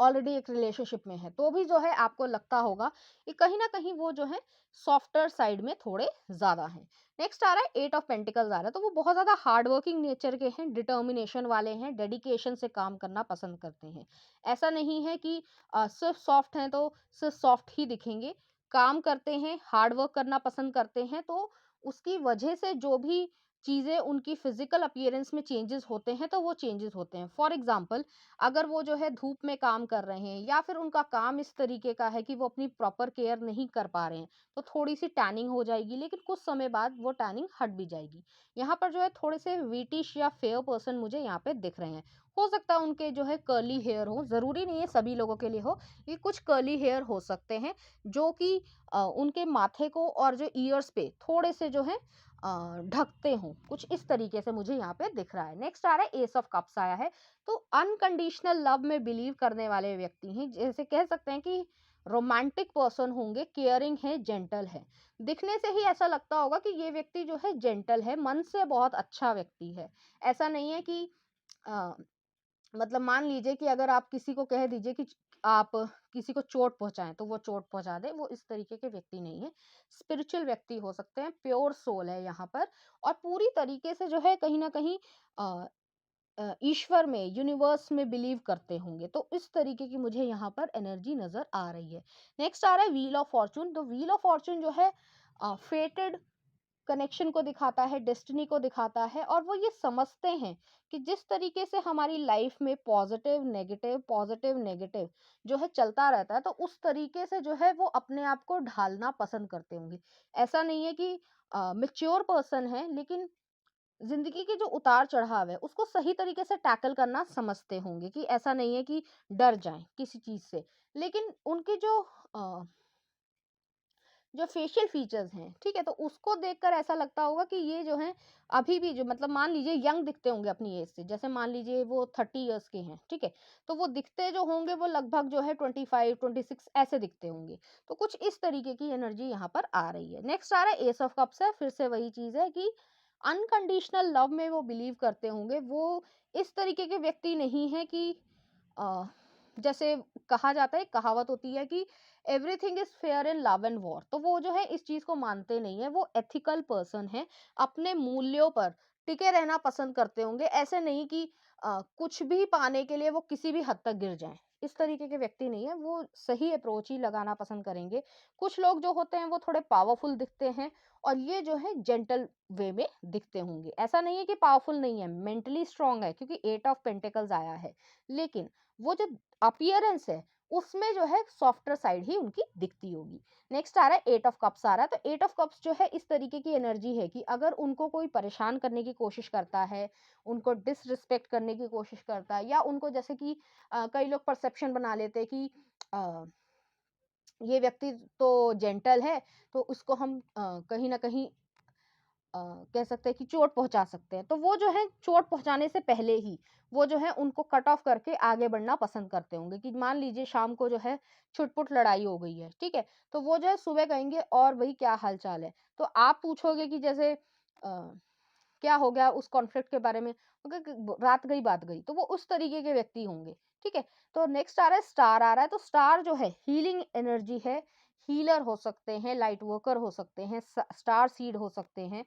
ऑलरेडी एक रिलेशनशिप में है, तो भी जो है आपको लगता होगा कि कहीं ना कहीं वो जो है सॉफ्टर साइड में थोड़े ज्यादा हैं। नेक्स्ट आ रहा है एट ऑफ पेंटिकल्स आ रहा है, तो वो बहुत ज्यादा हार्ड वर्किंग नेचर के हैं, डिटर्मिनेशन वाले हैं, डेडिकेशन से काम करना पसंद करते हैं। ऐसा नहीं है कि सिर्फ सॉफ्ट हैं तो सिर्फ सॉफ्ट ही दिखेंगे, काम करते हैं, हार्ड वर्क करना पसंद करते हैं, तो उसकी वजह से जो भी चीजें उनकी फिजिकल अपीयरेंस में चेंजेस होते हैं तो वो चेंजेस होते हैं। फॉर एग्जाम्पल, अगर वो जो है धूप में काम कर रहे हैं या फिर उनका काम इस तरीके का है कि वो अपनी प्रॉपर केयर नहीं कर पा रहे हैं, तो थोड़ी सी टैनिंग हो जाएगी, लेकिन कुछ समय बाद वो टैनिंग हट भी जाएगी। यहाँ पर जो है थोड़े से वीटिश या फेयर पर्सन मुझे यहाँ पे दिख रहे हैं। हो सकता है उनके जो है कर्ली हेयर हो, जरूरी नहीं है सभी लोगों के लिए हो, ये कुछ कर्ली हेयर हो सकते हैं जो कि उनके माथे को और जो ईयर्स पे थोड़े से जो है ढकते हों, कुछ इस तरीके से मुझे यहाँ पे दिख रहा है। नेक्स्ट आ रहा है एस ऑफ कप्स आया है, तो अनकंडीशनल लव में बिलीव करने वाले व्यक्ति हैं, जैसे कह सकते हैं कि रोमांटिक पर्सन होंगे, केयरिंग है, जेंटल है। दिखने से ही ऐसा लगता होगा कि ये व्यक्ति जो है जेंटल है, मन से बहुत अच्छा व्यक्ति है। ऐसा नहीं है कि अ, मतलब मान लीजिए कि अगर आप किसी को कह दीजिए कि आप किसी को चोट पहुंचाएं तो वो चोट पहुंचा दे, वो इस तरीके के व्यक्ति नहीं है। स्पिरिचुअल व्यक्ति हो सकते हैं, प्योर सोल है यहाँ पर, और पूरी तरीके से जो है कहीं ना कहीं ईश्वर में, यूनिवर्स में बिलीव करते होंगे, तो इस तरीके की मुझे यहाँ पर एनर्जी नजर आ रही है। नेक्स्ट आ रहा है व्हील ऑफ फॉर्चून, तो व्हील ऑफ फॉर्चून जो है फेटेड कनेक्शन को दिखाता है, डेस्टिनी को दिखाता है, और वो ये समझते हैं कि जिस तरीके से हमारी लाइफ में पॉजिटिव नेगेटिव जो है चलता रहता है, तो उस तरीके से जो है वो अपने आप को ढालना पसंद करते होंगे। ऐसा नहीं है कि मेच्योर पर्सन है, लेकिन जिंदगी के जो उतार चढ़ाव है उसको सही तरीके से टैकल करना समझते होंगे, कि ऐसा नहीं है कि डर जाएं किसी चीज से। लेकिन उनके जो फेशियल फीचर्स हैं, ठीक है, तो उसको देखकर ऐसा लगता होगा कि ये जो है अभी भी जो मतलब मान लीजिए यंग दिखते होंगे अपनी एज से, जैसे मान लीजिए वो 30 ईयर्स के हैं, ठीक है, तो वो दिखते जो होंगे वो लगभग जो है 25 26 ऐसे दिखते होंगे। तो कुछ इस तरीके की एनर्जी यहाँ पर आ रही है। नेक्स्ट आ रहा है एस ऑफ कप्स है, फिर से वही चीज है कि अनकंडीशनल लव में वो बिलीव करते होंगे। वो इस तरीके के व्यक्ति नहीं है कि अ, जैसे कहा जाता है, एक कहावत होती है कि everything is fair in love and war, तो वो जो है इस चीज को मानते नहीं है। वो एथिकल पर्सन है, अपने मूल्यों पर टिके रहना पसंद करते होंगे। ऐसे नहीं कि कुछ भी पाने के लिए वो किसी भी हद तक गिर जाएं, इस तरीके के व्यक्ति नहीं है। वो सही अप्रोच ही लगाना पसंद करेंगे। कुछ लोग जो होते हैं वो थोड़े पावरफुल दिखते हैं, और ये जो है जेंटल वे में दिखते होंगे। ऐसा नहीं है कि पावरफुल नहीं है, मेंटली स्ट्रांग है, क्योंकि एट ऑफ पेंटिकल्स आया है, लेकिन वो जो अपीयरेंस है उसमें जो है सॉफ्टर साइड ही उनकी दिखती होगी। नेक्स्ट आ रहा है एट ऑफ कप्स आ रहा है, तो एट ऑफ कप्स जो है इस तरीके की एनर्जी है कि अगर उनको कोई परेशान करने की कोशिश करता है, उनको डिसरिस्पेक्ट करने की कोशिश करता है, या उनको जैसे कि कई लोग परसेप्शन बना लेते हैं कि अ, ये व्यक्ति तो जेंटल है, तो उसको हम कहीं ना कहीं कह सकते हैं कि चोट पहुंचा सकते हैं, तो वो जो है चोट पहुंचाने से पहले ही वो जो है उनको कट ऑफ करके आगे बढ़ना पसंद करते होंगे। कि मान लीजिए शाम को जो है छुटपुट लड़ाई हो गई है, ठीक है, तो वो जो है सुबह कहेंगे और भाई क्या हाल चाल है, तो आप पूछोगे कि जैसे क्या हो गया उस कॉन्फ्लिक्ट के बारे में, वो कहे कि रात गई बात गई, तो वो उस तरीके के व्यक्ति होंगे। ठीक है, तो नेक्स्ट आ रहा है स्टार आ रहा है, तो स्टार जो है हीलिंग एनर्जी है, हीलर हो सकते हैं, लाइट वर्कर हो सकते हैं, स्टार सीड हो सकते हैं।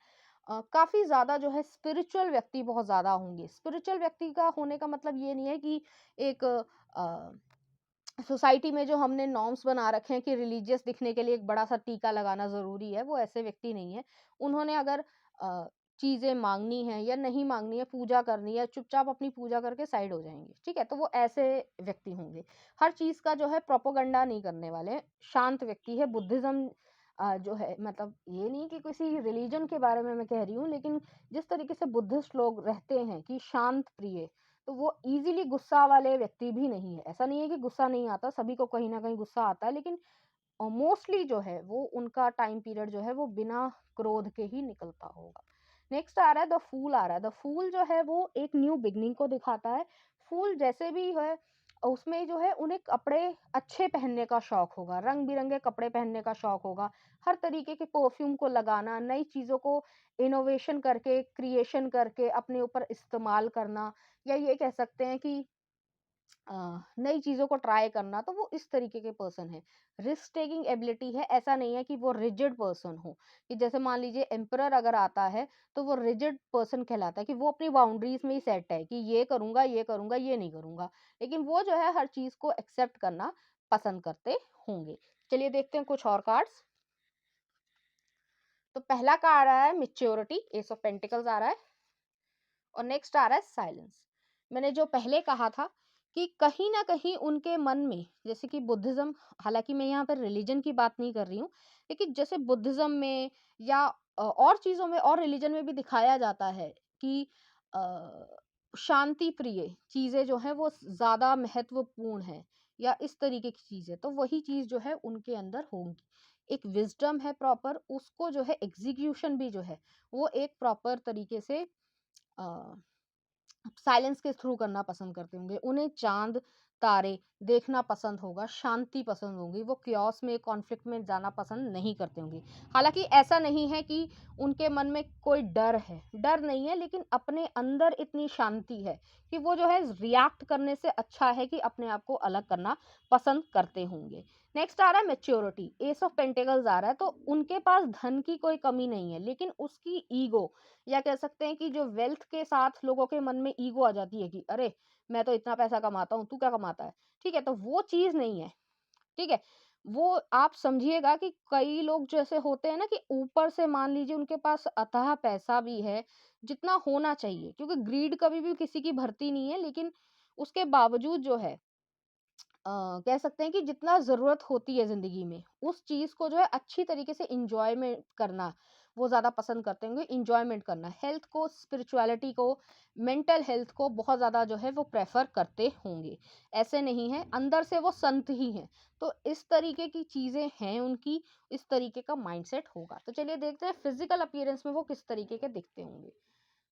काफी ज्यादा जो है स्पिरिचुअल व्यक्ति बहुत ज्यादा होंगे। स्पिरिचुअल व्यक्ति का होने का मतलब ये नहीं है कि एक सोसाइटी में जो हमने नॉर्म्स बना रखे हैं कि रिलीजियस दिखने के लिए एक बड़ा सा टीका लगाना जरूरी है, वो ऐसे व्यक्ति नहीं है। उन्होंने अगर अ, चीजें मांगनी है या नहीं मांगनी है, पूजा करनी है, चुपचाप अपनी पूजा करके साइड हो जाएंगे, ठीक है, तो वो ऐसे व्यक्ति होंगे। हर चीज का जो है प्रोपोगंडा नहीं करने वाले, शांत व्यक्ति है। बुद्धिज्म जो है, मतलब ये नहीं कि किसी रिलीजन के बारे में मैं कह रही हूँ, लेकिन जिस तरीके से बुद्धिस्ट लोग रहते हैं कि शांत प्रिय, तो वो इजीली गुस्सा वाले व्यक्ति भी नहीं है। ऐसा नहीं है कि गुस्सा नहीं आता, सभी को कहीं ना कहीं गुस्सा आता है, लेकिन मोस्टली जो है वो उनका टाइम पीरियड जो है वो बिना क्रोध के ही निकलता होगा। नेक्स्ट आ रहा है द फूल आ रहा है। द फूल जो है वो एक न्यू बिगनिंग को दिखाता है। फूल जैसे भी है उसमें जो है उन्हें कपड़े अच्छे पहनने का शौक होगा, रंग बिरंगे कपड़े पहनने का शौक होगा, हर तरीके के परफ्यूम को लगाना, नई चीजों को इनोवेशन करके, क्रिएशन करके अपने ऊपर इस्तेमाल करना, या ये कह सकते हैं कि नई चीज़ों को ट्राई करना, तो वो इस तरीके के पर्सन है। रिस्क टेकिंग एबिलिटी है, ऐसा नहीं है कि वो रिजिड पर्सन हो, कि जैसे मान लीजिए एम्परर अगर आता है, तो वो रिजिड पर्सन कहलाता है, कि वो अपनी बाउंड्रीज में ही सेट है, कि ये करूँगा, ये करूँगा, ये नहीं करूँगा। लेकिन वो जो है हर चीज़ को एक्सेप्ट करना पसंद करते होंगे। चलिए देखते हैं कुछ और कार्ड्स। तो पहला कार्ड आ रहा है मैच्योरिटी, एस ऑफ पेंटिकल्स आ रहा है, और नेक्स्ट आ रहा है साइलेंस। मैंने जो पहले कहा था कि कहीं ना कहीं उनके मन में, जैसे कि बुद्धिज्म, हालांकि मैं यहाँ पर रिलीजन की बात नहीं कर रही हूँ, लेकिन जैसे बुद्धिज्म में या और चीजों में और रिलीजन में भी दिखाया जाता है कि शांति प्रिय चीजें जो है वो ज्यादा महत्वपूर्ण है, या इस तरीके की चीजें, तो वही चीज जो है उनके अंदर होंगी। एक विजडम है प्रॉपर, उसको जो है एग्जीक्यूशन भी जो है वो एक प्रॉपर तरीके से साइलेंस के थ्रू करना पसंद करते होंगे। उन्हें चांद तारे देखना पसंद होगा, शांति पसंद होगी, वो क्योस में कॉन्फ्लिक्ट में जाना पसंद नहीं करते होंगे। हालांकि ऐसा नहीं है कि उनके मन में कोई डर है, डर नहीं है, लेकिन अपने अंदर इतनी शांति है कि वो जो है रिएक्ट करने से अच्छा है कि अपने आप को अलग करना पसंद करते होंगे। नेक्स्ट आ रहा है मेच्योरिटी, एस ऑफ पेंटिकल्स आ रहा है, तो उनके पास धन की कोई कमी नहीं है, लेकिन उसकी ईगो, या कह सकते हैं कि जो वेल्थ के साथ लोगों के मन में ईगो आ जाती है कि अरे मैं तो इतना पैसा कमाता हूँ, तू क्या कमाता है, ठीक है, तो वो चीज नहीं है। ठीक है, वो आप समझिएगा कि कई लोग जैसे होते हैं ना, कि ऊपर से मान लीजिए उनके पास अथाह पैसा भी है, जितना होना चाहिए, क्योंकि ग्रीड कभी भी किसी की भरती नहीं है, लेकिन उसके बावजूद जो है कह सकते हैं कि जितना ज़रूरत होती है ज़िंदगी में, उस चीज़ को जो है अच्छी तरीके से एन्जॉयमेंट करना, वो ज़्यादा पसंद करते होंगे, एन्जॉयमेंट करना। हेल्थ को, स्पिरिचुअलिटी को, मेंटल हेल्थ को बहुत ज़्यादा जो है वो प्रेफ़र करते होंगे। ऐसे नहीं है, अंदर से वो संत ही हैं। तो इस तरीके की चीज़ें हैं उनकी, इस तरीके का माइंडसेट होगा। तो चलिए देखते हैं फिज़िकल अपीयरेंस में वो किस तरीके के दिखते होंगे।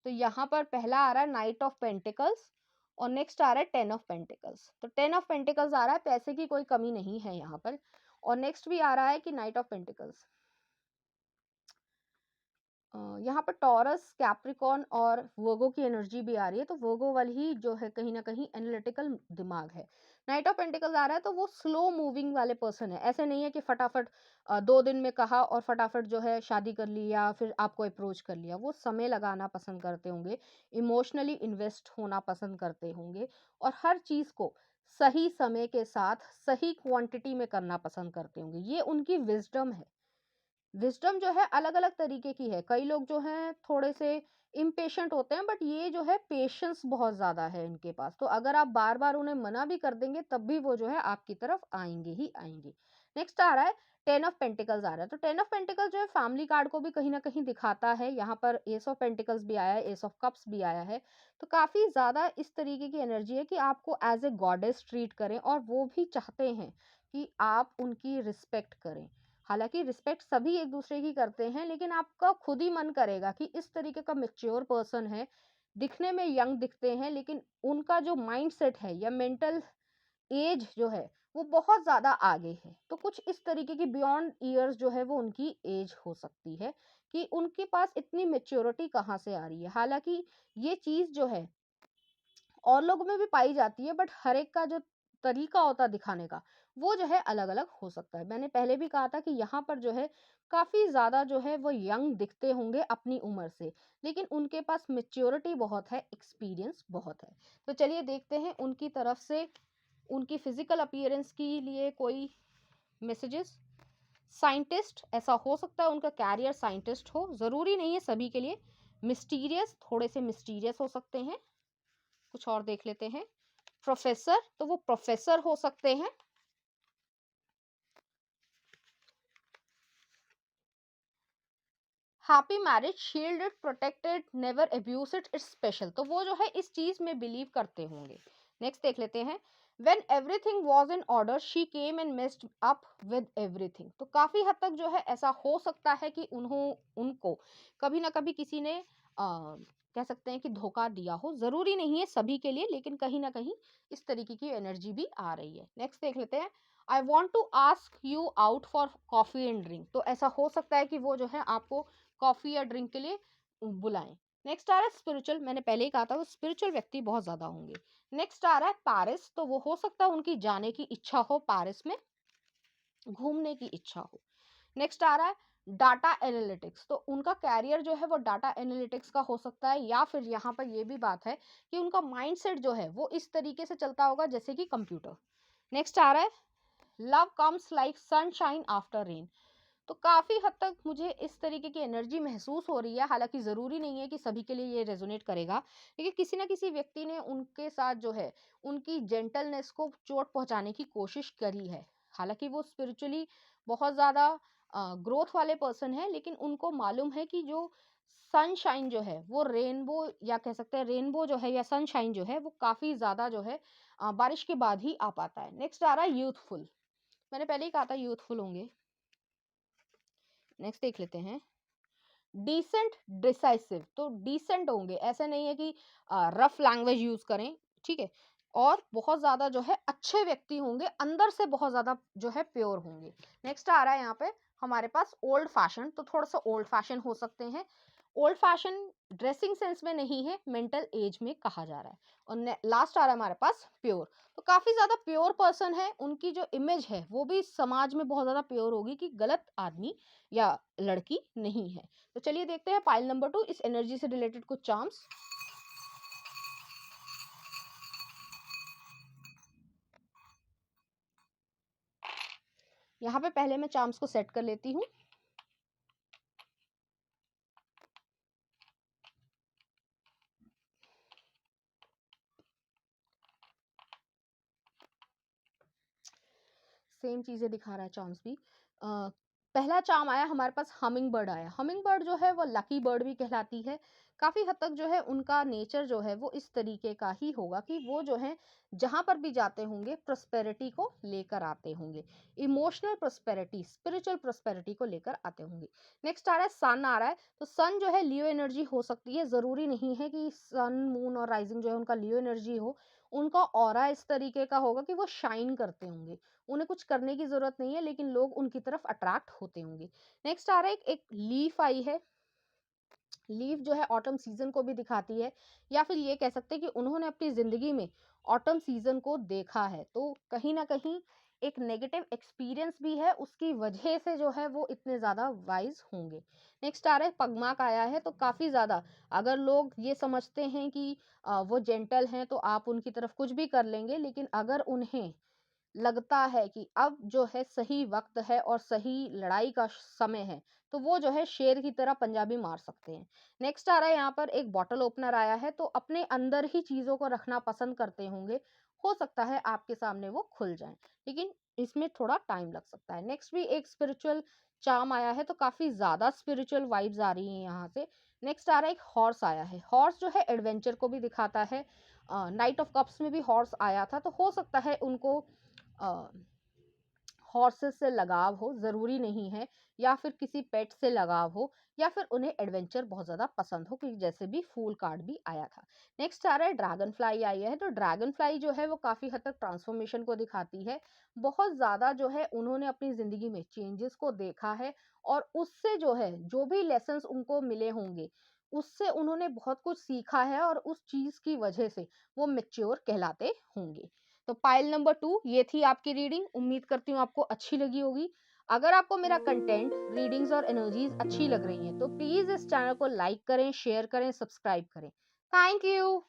तो यहाँ पर पहला आ रहा है नाइट ऑफ पेंटिकल्स, और नेक्स्ट आ रहा है टेन ऑफ पेंटिकल्स। तो टेन ऑफ पेंटिकल्स आ रहा है, पैसे की कोई कमी नहीं है यहाँ पर, और नेक्स्ट भी आ रहा है कि नाइट ऑफ पेंटिकल्स। यहाँ पर टॉरस, कैप्रिकॉर्न और वर्गो की एनर्जी भी आ रही है, तो वर्गो वाली ही जो है कहीं ना कहीं एनालिटिकल दिमाग है। नाइट ऑफ पेंटिकल्स आ रहा है, तो वो स्लो मूविंग वाले पर्सन है। ऐसे नहीं है कि फटाफट 2 दिन में कहा और फटाफट जो है शादी कर ली या फिर आपको अप्रोच कर लिया। वो समय लगाना पसंद करते होंगे, इमोशनली इन्वेस्ट होना पसंद करते होंगे, और हर चीज को सही समय के साथ सही क्वांटिटी में करना पसंद करते होंगे। ये उनकी विजडम है। विजडम जो है अलग अलग तरीके की है। कई लोग जो हैं थोड़े से इम्पेशेंट होते हैं, बट ये जो है पेशेंस बहुत ज्यादा है इनके पास। तो अगर आप बार बार उन्हें मना भी कर देंगे, तब भी वो जो है आपकी तरफ आएंगे ही आएंगे। नेक्स्ट आ रहा है टेन ऑफ पेंटिकल्स आ रहा है, तो टेन ऑफ पेंटिकल्स जो है फैमिली कार्ड को भी कहीं ना कहीं दिखाता है। यहाँ पर एस ऑफ पेंटिकल्स भी आया है, एस ऑफ कप्स भी आया है, तो काफी ज्यादा इस तरीके की एनर्जी है कि आपको एज ए गॉडेस ट्रीट करें, और वो भी चाहते हैं कि आप उनकी रिस्पेक्ट करें। हालाँकि रिस्पेक्ट सभी एक दूसरे की करते हैं, लेकिन आपका खुद ही मन करेगा कि इस तरीके का मैच्योर पर्सन है, दिखने में यंग दिखते हैं, लेकिन उनका जो माइंडसेट है या मेंटल एज जो है, वो बहुत ज़्यादा आगे है। तो कुछ इस तरीके की बियॉन्ड ईयर्स जो है वो उनकी एज हो सकती है, कि उनके पास इतनी मैच्योरिटी कहाँ से आ रही है। हालाँकि ये चीज़ जो है और लोगों में भी पाई जाती है, बट हर एक का जो तरीका होता है दिखाने का, वो जो है अलग अलग हो सकता है। मैंने पहले भी कहा था कि यहाँ पर जो है काफी ज्यादा जो है वो यंग दिखते होंगे अपनी उम्र से, लेकिन उनके पास मेच्योरिटी बहुत है, एक्सपीरियंस बहुत है। तो चलिए देखते हैं उनकी तरफ से उनकी फिजिकल अपीयरेंस के लिए कोई मैसेजेस। साइंटिस्ट, ऐसा हो सकता है उनका कैरियर साइंटिस्ट हो, जरूरी नहीं है सभी के लिए। मिस्टीरियस, थोड़े से मिस्टीरियस हो सकते हैं। कुछ और देख लेते हैं। प्रोफेसर, तो वो प्रोफेसर हो सकते हैं। Happy marriage, shielded, protected, never abuse it, it's special, तो वो जो है इस चीज में बिलीव करते होंगे। नेक्स्ट देख लेते हैं। When everything was in order, she came and messed up with everything, तो काफी हद तक जो है ऐसा हो सकता है कि उनको कभी ना कभी किसी ने कह सकते हैं कि धोखा दिया हो। जरूरी नहीं है सभी के लिए, लेकिन कहीं ना कहीं इस तरीके की एनर्जी भी आ रही है। नेक्स्ट देख लेते हैं। I want to ask you out for coffee and drink, तो ऐसा हो सकता है कि वो जो है आपको कॉफी या ड्रिंक के लिए बुलाएं। नेक्स्ट आ रहा है स्पिरिचुअल, मैंने पहले ही कहा था वो स्पिरिचुअल व्यक्ति बहुत ज्यादा होंगे। नेक्स्ट आ रहा है पेरिस, तो वो हो सकता है उनकी जाने की इच्छा हो, पेरिस में घूमने की इच्छा हो। नेक्स्ट आ रहा है डाटा एनालिटिक्स, तो उनका कैरियर जो है वो डाटा एनालिटिक्स का हो सकता है, या फिर यहाँ पर ये भी बात है कि उनका माइंडसेट जो है वो इस तरीके से चलता होगा जैसे कि कंप्यूटर। नेक्स्ट आ रहा है love comes like sunshine after rain, तो काफी हद तक मुझे इस तरीके की एनर्जी महसूस हो रही है, हालांकि जरूरी नहीं है कि सभी के लिए ये रेजोनेट करेगा, लेकिन किसी ना किसी व्यक्ति ने उनके साथ जो है उनकी जेंटलनेस को चोट पहुंचाने की कोशिश करी है। हालांकि वो स्पिरिचुअली बहुत ज्यादा ग्रोथ वाले पर्सन है, लेकिन उनको मालूम है कि जो सनशाइन जो है वो रेनबो, या कह सकते हैं रेनबो जो है या सनशाइन जो है वो काफी ज्यादा जो है बारिश के बाद ही आ पाता है। नेक्स्ट आ रहा है यूथफुल, मैंने पहले ही कहा था यूथफुल होंगे। नेक्स्ट देख लेते हैं डिसेंट डिसाइसिव, तो डिसेंट होंगे, ऐसे नहीं है कि रफ लैंग्वेज यूज करें, ठीक है, और बहुत ज्यादा जो है अच्छे व्यक्ति होंगे, अंदर से बहुत ज्यादा जो है प्योर होंगे। नेक्स्ट आ रहा है यहाँ पे हमारे पास ओल्ड फैशन, तो थोड़ा सा ओल्ड फैशन हो सकते हैं। ओल्ड फैशन ड्रेसिंग सेंस में नहीं है, मेंटल एज में कहा जा रहा है। और लास्ट आ रहा है हमारे पास प्योर, तो काफी ज्यादा प्योर पर्सन है, उनकी जो इमेज है वो भी समाज में बहुत ज्यादा प्योर होगी कि गलत आदमी या लड़की नहीं है। तो चलिए देखते हैं पाइल नंबर 2, इस एनर्जी से रिलेटेड कुछ चार्म्स। यहाँ पे पहले मैं चार्म्स को सेट कर लेती हूँ। सेम चीजें दिखा रहा है चार्म्स भी। पहला चार्म आया हमारे पास, हमिंग बर्ड आया। हमिंग बर्ड जो है वो लकी बर्ड भी कहलाती है। काफी हद तक जो है उनका नेचर जो है वो इस तरीके का ही होगा कि वो जो है जहां पर भी जाते होंगे प्रोस्पेरिटी को लेकर आते होंगे, इमोशनल प्रोस्पेरिटी, स्पिरिचुअल प्रोस्पेरिटी को लेकर आते होंगे। नेक्स्ट आ रहा है सन आ रहा है, तो सन जो है लियो एनर्जी हो सकती है, जरूरी नहीं है कि सन मून और राइजिंग जो है उनका लियो एनर्जी हो। उनका ऑरा इस तरीके का होगा कि वो शाइन करते होंगे, उन्हें कुछ करने की जरूरत नहीं है, लेकिन लोग उनकी तरफ अट्रैक्ट होते होंगे। नेक्स्ट आ रहा है एक लीफ आई है, लीफ जो है ऑटम सीजन को भी दिखाती है, या फिर ये कह सकते हैं कि उन्होंने अपनी जिंदगी में ऑटम सीजन को देखा है, तो कहीं ना कहीं एक नेगेटिव एक्सपीरियंस भी है, उसकी वजह से जो है वो इतने ज्यादा वाइज होंगे। नेक्स्ट आ रहा है पगमार्क आया है, तो काफी ज्यादा अगर लोग ये समझते हैं कि वो जेंटल हैं तो आप उनकी तरफ कुछ भी कर लेंगे, लेकिन अगर उन्हें लगता है कि अब जो है सही वक्त है और सही लड़ाई का समय है, तो वो जो है शेर की तरह पंजाबी मार सकते हैं। नेक्स्ट आ रहा है यहाँ पर एक बॉटल ओपनर आया है, तो अपने अंदर ही चीजों को रखना पसंद करते होंगे, हो सकता है आपके सामने वो खुल जाए, लेकिन इसमें थोड़ा टाइम लग सकता है। नेक्स्ट भी एक स्पिरिचुअल चार्म आया है, तो काफी ज्यादा स्पिरिचुअल वाइब्स आ रही हैं यहाँ से। नेक्स्ट आ रहा है एक हॉर्स आया है, हॉर्स जो है एडवेंचर को भी दिखाता है। नाइट ऑफ कप्स में भी हॉर्स आया था, तो हो सकता है उनको हॉर्सेस से लगाव हो, जरूरी नहीं है, या फिर किसी पेट से लगाव हो, या फिर उन्हें एडवेंचर बहुत ज्यादा पसंद हो, क्योंकि जैसे भी फूल कार्ड भी आया था। नेक्स्ट आ रहा है ड्रैगन फ्लाई आई है, तो ड्रैगन फ्लाई जो है वो काफी हद तक ट्रांसफॉर्मेशन को दिखाती है, बहुत ज्यादा जो है उन्होंने अपनी जिंदगी में चेंजेस को देखा है, और उससे जो है जो भी लेसन्स उनको मिले होंगे उससे उन्होंने बहुत कुछ सीखा है, और उस चीज की वजह से वो मेच्योर कहलाते होंगे। तो पाइल नंबर 2 ये थी आपकी रीडिंग, उम्मीद करती हूँ आपको अच्छी लगी होगी। अगर आपको मेरा कंटेंट, रीडिंग्स और एनर्जीज अच्छी लग रही हैं तो प्लीज इस चैनल को लाइक करें, शेयर करें, सब्सक्राइब करें। Thank you.